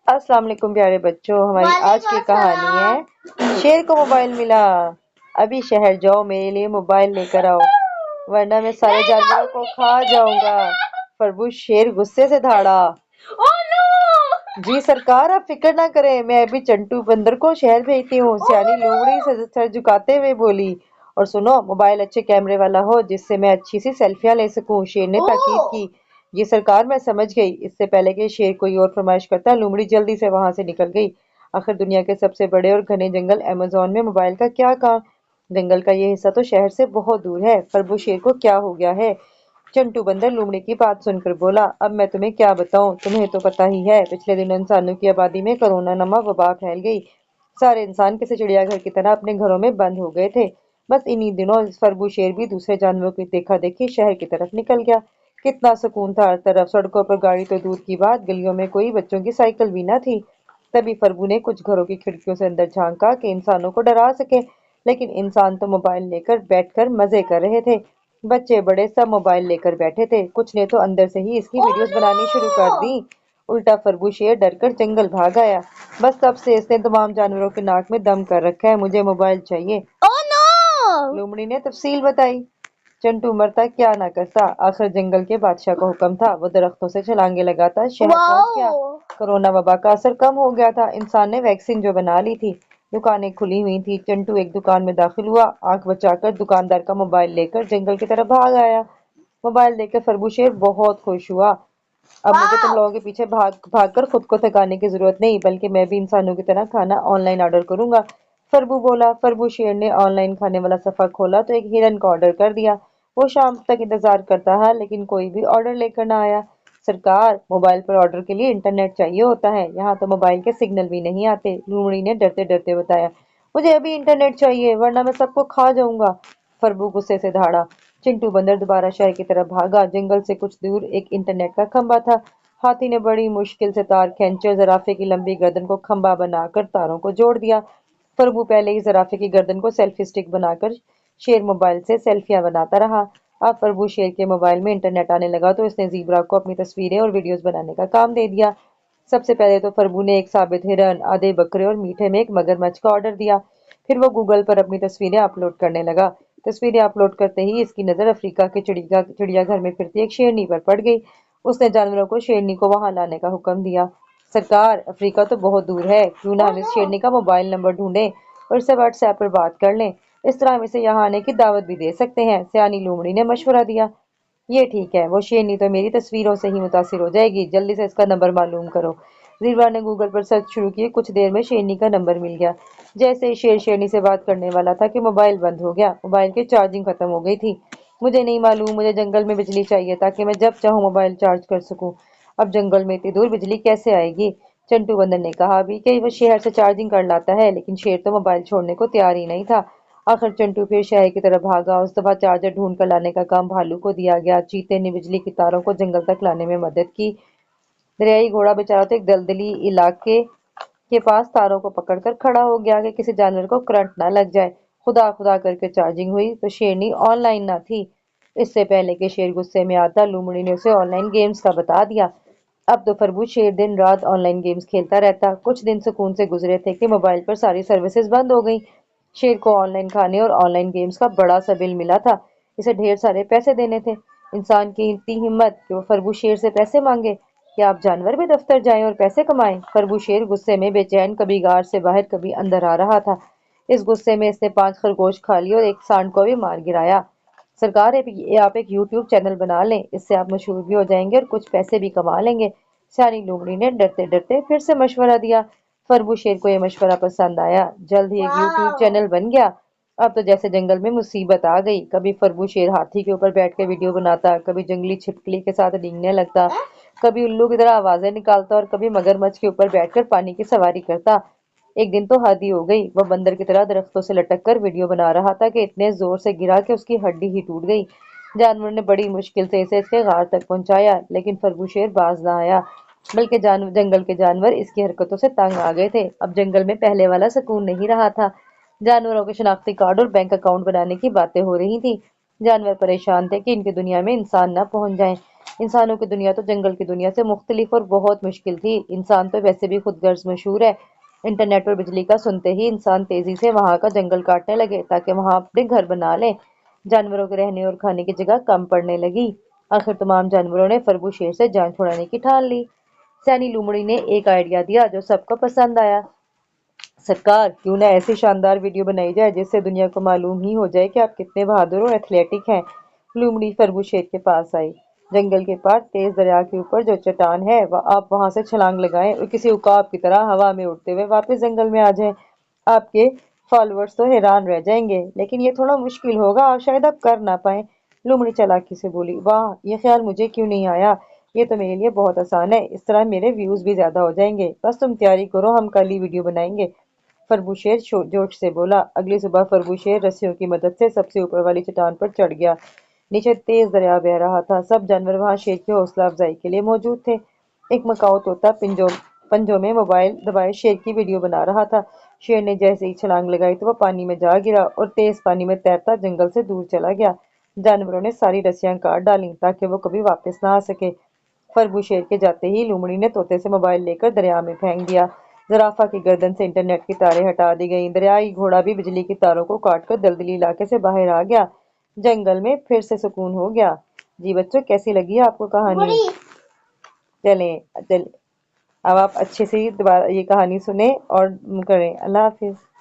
अस्सलाम वालेकुम प्यारे बच्चों। हमारी आज की कहानी है शेर को मोबाइल मिला। अभी शहर जाओ, मेरे लिए मोबाइल लेकर आओ, वरना मैं सारे जानवरों को खा जाऊंगा। प्रभु शेर गुस्से से दहाड़ा। जी सरकार, आप फिक्र ना करें, मैं अभी चंटू बंदर को शहर भेजती हूँ, सियानी लोमड़ी सर झुकाते हुए बोली। और सुनो, मोबाइल अच्छे कैमरे वाला हो जिससे मैं अच्छी सी सेल्फियां ले सकूं, शेर ने ताकीद की। जी सरकार, मैं समझ गई। इससे पहले कि शेर कोई और फरमाइश करता, लोमड़ी जल्दी से वहां से निकल गई। आखिर दुनिया के सबसे बड़े और घने जंगल अमेज़न में मोबाइल का क्या काम। जंगल का ये हिस्सा तो शहर से बहुत दूर है। प्रभु शेर को क्या हो गया है? चंटू बंदर लोमड़ी की बात सुनकर बोला, अब मैं तुम्हें क्या बताऊं, तुम्हें तो पता ही है, पिछले दिनों इंसानों की आबादी में कोरोना नामक वबा फैल गई। सारे इंसान किसी चिड़ियाघर की तरह अपने घरों में बंद हो गए थे। बस इन्हीं दिनों फरबू शेर भी दूसरे जानवरों की देखा देखी शहर की तरफ निकल गया। कितना सुकून था हर तरफ, सड़कों पर गाड़ी तो दूर की बात, गलियों में कोई बच्चों की साइकिल भी न थी। तभी फरबू ने कुछ घरों की खिड़कियों से अंदर झांका कि इंसानों को डरा सके, लेकिन इंसान तो मोबाइल लेकर बैठकर मजे कर रहे थे। बच्चे बड़े सब मोबाइल लेकर बैठे थे। कुछ ने तो अंदर से ही इसकी वीडियोस बनानी शुरू कर दी। उल्टा फरबू शेर डरकर जंगल भाग आया। बस तब से इसने तमाम जानवरों के नाक में दम कर रखा है, मुझे मोबाइल चाहिए। लोमड़ी ने तफसील बताई। चंटू मरता क्या ना करता, आखिर जंगल के बादशाह का हुक्म था। वो दरख्तों से छलांगे लगाता शहर पहुंच गया। कोरोना वबा का असर कम हो गया था। इंसान ने वैक्सीन जो बना ली थी, दुकानें खुली हुई थी। चंटू एक दुकान में दाखिल हुआ, आंख बचाकर दुकानदार का मोबाइल लेकर जंगल की तरफ भाग आया। मोबाइल देखकर फरबू शेर बहुत खुश हुआ। अब मुझे तुम लोगों के पीछे भाग कर खुद को थकाने की जरूरत नहीं, बल्कि मैं भी इंसानों की तरह खाना ऑनलाइन ऑर्डर करूंगा। फरबू बोला। फरबू शेर ने ऑनलाइन खाने वाला सफा खोला तो एक हिरन का ऑर्डर कर दिया। वो शाम तक इंतजार करता रहा, लेकिन कोई भी ऑर्डर लेकर ना आया। सरकार, मोबाइल पर ऑर्डर के लिए इंटरनेट चाहिए होता है, यहाँ तो मोबाइल के सिग्नल भी नहीं आते, लोमड़ी ने डरते डरते बताया। मुझे अभी इंटरनेट चाहिए, वरना मैं सबको खा जाऊंगा। फरबू गुस्से से दहाड़ा। चिंटू बंदर दोबारा शहर की तरफ भागा। जंगल से कुछ दूर एक इंटरनेट का खंभा था। हाथी ने बड़ी मुश्किल से तार खींचे, जराफे की लंबी गर्दन को खंभा बनाकर तारों को जोड़ दिया। फरबू पहले ही जराफे की गर्दन को सेल्फी स्टिक बनाकर शेर मोबाइल से सेल्फियां बनाता रहा। अब फरबू शेर के मोबाइल में इंटरनेट आने लगा तो इसने ज़ीब्रा को अपनी तस्वीरें और वीडियोस बनाने का काम दे दिया। सबसे पहले तो फरबू ने एक साबित हिरन, आधे बकरे और मीठे में एक मगरमच्छ का ऑर्डर दिया। फिर वो गूगल पर अपनी तस्वीरें अपलोड करने लगा। तस्वीरें अपलोड करते ही इसकी नज़र अफ्रीका के चिड़ियाघर में फिरती एक शेरनी पर पड़ गई। उसने जानवरों को शेरनी को वहां लाने का हुक्म दिया। सरकार, अफ्रीका तो बहुत दूर है, क्यों ना हम इस शेरनी का मोबाइल नंबर ढूंढें और इससे व्हाट्सएप पर बात कर लें। इस तरह हम इसे यहाँ आने की दावत भी दे सकते हैं। सियानी लोमड़ी ने मशवरा दिया। ये ठीक है, वो शेरनी तो मेरी तस्वीरों से ही मुतासिर हो जाएगी, जल्दी से इसका नंबर मालूम करो। ज़ीब्रा ने गूगल पर सर्च शुरू की। कुछ देर में शेरनी का नंबर मिल गया। जैसे ही शेर शेरनी से बात करने वाला था कि मोबाइल बंद हो गया। मोबाइल की चार्जिंग खत्म हो गई थी। मुझे नहीं मालूम, मुझे जंगल में बिजली चाहिए ताकि मैं जब चाहूँ मोबाइल चार्ज कर सकूं। अब जंगल में इतनी दूर बिजली कैसे आएगी? चंटू बंदर ने कहा भी कि वो शहर से चार्जिंग कर लाता है, लेकिन शेर तो मोबाइल छोड़ने को तैयार ही नहीं था। आखिर चंटू फिर शहर की तरफ भागा। उस दफा चार्जर ढूंढ कर लाने का काम भालू को दिया गया। चीते ने बिजली की तारों को जंगल तक लाने में मदद की। दरियाई घोड़ा बेचारा तो एक दलदली इलाके के पास तारों को पकड़कर खड़ा हो गया कि किसी जानवर को करंट ना लग जाए। खुदा खुदा करके चार्जिंग हुई तो शेरनी ऑनलाइन ना थी। इससे पहले कि शेर गुस्से में आता, लोमड़ी ने उसे ऑनलाइन गेम्स का बता दिया। अब तो फरबू शेर दिन रात ऑनलाइन गेम्स खेलता रहता। कुछ दिन सुकून से गुजरे थे कि मोबाइल पर सारी सर्विसेज बंद हो गई। शेर को ऑनलाइन खाने और ऑनलाइन गेम्स का बड़ा सा बिल मिला था। इसे ढेर सारे पैसे देने थे। इंसान की इतनी हिम्मत कि वो फरबू शेर से पैसे मांगे। क्या आप जानवर भी दफ्तर जाएं और पैसे कमाएं? फरबू शेर गुस्से में बेचैन कभी गार से बाहर कभी अंदर आ रहा था। इस गुस्से में इसने 5 खरगोश खा लिए और एक सांड को भी मार गिराया। सरकार, आप एक यूट्यूब चैनल बना लें, इससे आप मशहूर भी हो जाएंगे और कुछ पैसे भी कमा लेंगे। सियानी लोमड़ी ने डरते डरते फिर से मशवरा दिया। फरबू शेर को यह मशवरा पसंद आया। जल्द ही एक यूट्यूब चैनल बन गया। अब तो जैसे जंगल में मुसीबत आ गई। कभी फरबू शेर हाथी के ऊपर बैठ कर वीडियो बनाता, कभी जंगली छिपकली के साथ डींगने लगता, कभी उल्लू की तरह आवाजें निकालता और कभी मगरमच्छ के ऊपर बैठकर पानी की सवारी करता। एक दिन तो हद ही हो गई। वह बंदर की तरह दरख्तों से लटक कर वीडियो बना रहा था कि इतने जोर से गिरा कि उसकी हड्डी ही टूट गई। जानवर ने बड़ी मुश्किल से इसे इसके गार तक पहुंचाया, लेकिन फरबू शेर बाज ना आया। बल्कि जंगल के जानवर इसकी हरकतों से तंग आ गए थे। अब जंगल में पहले वाला सुकून नहीं रहा था। जानवरों के शनाख्ती कार्ड और बैंक अकाउंट बनाने की बातें हो रही थी। जानवर परेशान थे कि इनकी दुनिया में इंसान न पहुंच जाए। انسانوں کی دنیا تو جنگل کی دنیا سے مختلف اور بہت مشکل تھی۔ انسان تو ویسے بھی خود غرض مشہور ہے۔ انٹرنیٹ اور بجلی کا سنتے ہی انسان تیزی سے وہاں کا جنگل کاٹنے لگے تاکہ وہاں اپنے گھر بنا لیں۔ جانوروں کے رہنے اور کھانے کی جگہ کم پڑنے لگی۔ آخر تمام جانوروں نے فربو شیر سے جان چھڑانے کی ٹھان لی۔ سیانی لومڑی نے ایک آئیڈیا دیا جو سب کو پسند آیا۔ سرکار، کیوں نہ ایسی شاندار ویڈیو بنائی جائے جس سے دنیا کو معلوم ہی ہو جائے کہ آپ کتنے بہادر اور ایتھلیٹک ہیں۔ لومڑی فربو شیر کے پاس آئی۔ جنگل کے پار تیز دریا کے اوپر جو چٹان ہے آپ وہاں سے چھلانگ لگائیں اور کسی عقاب کی طرح ہوا میں اڑتے ہوئے واپس جنگل میں آ جائیں۔ آپ کے فالوورز تو حیران رہ جائیں گے، لیکن یہ تھوڑا مشکل ہوگا، آپ شاید اب کر نہ پائیں۔ لومڑی چالاکی سے بولی، واہ، یہ خیال مجھے کیوں نہیں آیا؟ یہ تو میرے لیے بہت آسان ہے، اس طرح میرے ویوز بھی زیادہ ہو جائیں گے۔ بس تم تیاری کرو، ہم کل ہی ویڈیو بنائیں گے۔ فربو شیر جوش سے بولا۔ اگلی صبح فربو شیر رسیوں کی مدد سے سب سے اوپر والی چٹان پر چڑھ گیا۔ نیچے تیز دریا بہہ رہا تھا۔ سب جانور وہاں شیر کی حوصلہ افزائی کے لیے موجود تھے۔ ایک مکاؤ طوطا پنجوں میں موبائل دبائے شیر کی ویڈیو بنا رہا تھا۔ شیر نے جیسے ہی چھلانگ لگائی تو وہ پانی میں جا گرا اور تیز پانی میں تیرتا جنگل سے دور چلا گیا۔ جانوروں نے ساری رسیاں کاٹ ڈالیں تاکہ وہ کبھی واپس نہ آ سکے۔ فربو شیر کے جاتے ہی لومڑی نے طوطے سے موبائل لے کر دریا میں پھینک دیا۔ زرافہ کی گردن سے انٹرنیٹ کی تاریں ہٹا دی گئیں۔ دریائی گھوڑا بھی بجلی کی تاروں کو کاٹ کر دلدلی علاقے سے باہر آ گیا۔ جنگل میں پھر سے سکون ہو گیا۔ جی بچوں، کیسی لگی آپ کو کہانی؟ چلیں اب آپ اچھے سے دوبارہ یہ کہانی سنیں اور کریں۔ اللہ حافظ۔